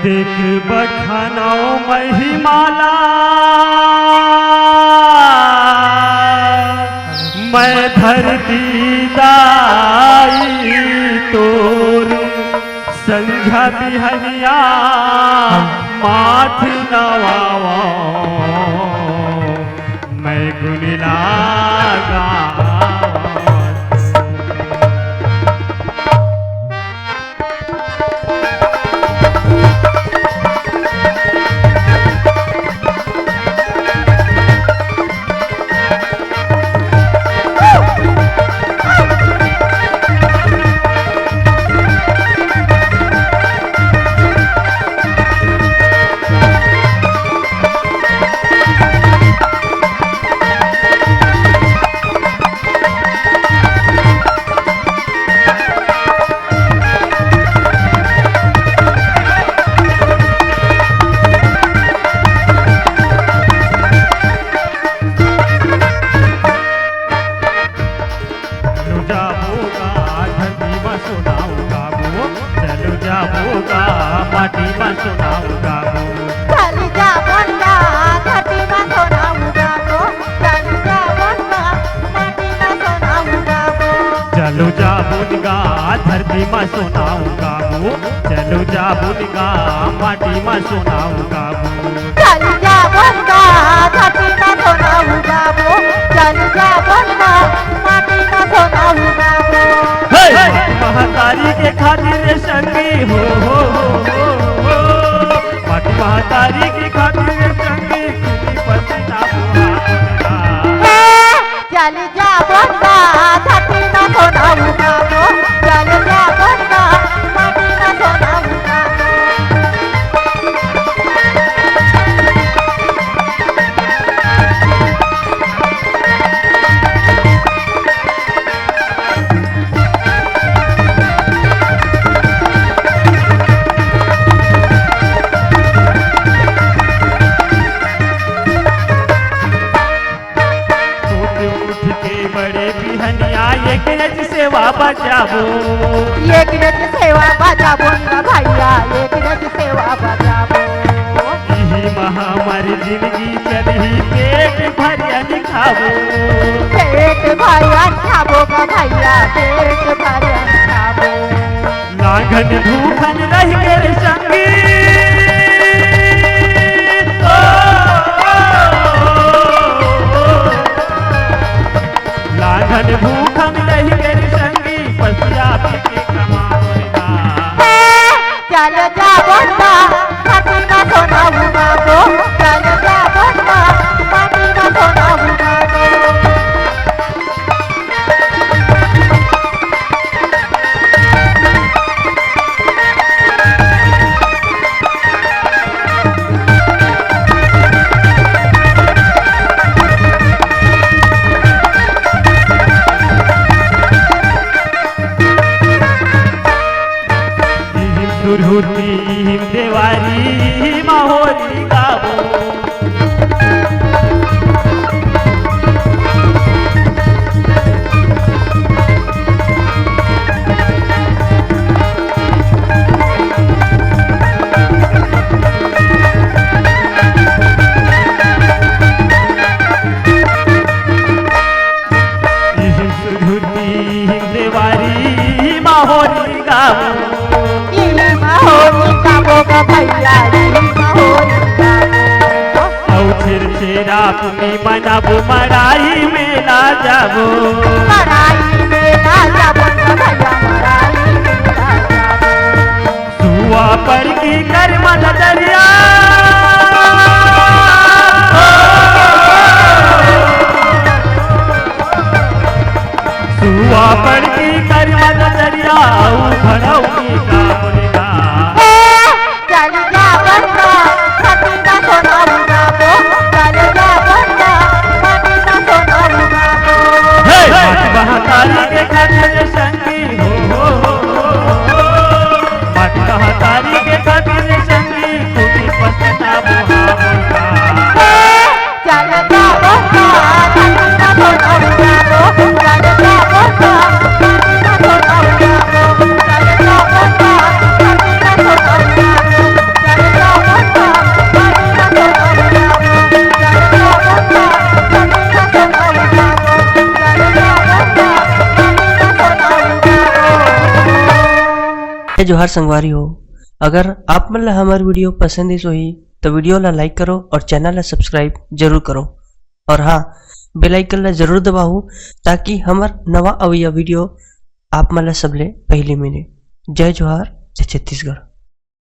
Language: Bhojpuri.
देख बखानो महिमाला मैं धरती दाई तोर संझा बिहनिया माथ नवावा मैं गुन लागा माटी में सुनाऊंगा चल जा बंदा घाटी में सुनाऊंगा चल जा बंदा माटी में सुनाऊंगा चलो जा बुनगा धरती में सुनाऊंगा चलो जा बुनगा माटी में सुनाऊंगा चल जा बंदा घाटी में सुनाऊंगा चल जा बंदा माटी में सुनाऊंगा महतारी के खातिर संगी हो माटी महतारी के खातिर संगी पसीना चल जा बंदा घाटी में सुनाऊंगा चल जा बंदा माटी में सुनाऊंगा सेवा बजाबो एक रज सेवा बजाबो ना भैया एक रज सेवा बजाबो यही महामारी जिंदगी चली पेट भरिया खाबो पेट भरिया खाबो का भैया पेट भरिया खाबो लागन धूखन रह के संगी फेरा पुनी मनाबो मराई मेला जाबो मराई मेला जाबो भैया मराई मेला जाबो सुआ पर की कर मन दरिया सुआ पर की कर मन दरिया भरौनी का बोलेगा चल जा बंदा छठी ना सोना गाबो चल जा बंदा छठी ना सोना गाबो बहतारी के खातिर संगी हो मट बहतारी के खातिर संगी खूबी पसंदा बुहा चल जा बंदा छठी ना सोना गाबो चल जा बंदा छठी ना सोना गाबो चल जा बंदा छठी ना सोना गाबो चल जा बंदा छठी ना सोना गाबो चल जा बंदा छठी ना सोना गाबो चल जा बंदा छठी ना सोना गाबो। जोहार संगवारी हो, अगर आप मन ला हमार वीडियो पसंद इस होही तो वीडियो ला लाइक करो और चैनल ला सब्सक्राइब जरूर करो और हाँ बेल आइकन ला जरूर दबाओ ताकि हमार नवा अवैया वीडियो आप मन ला सबले पहले मिले। जय जोहार, जय छत्तीसगढ़।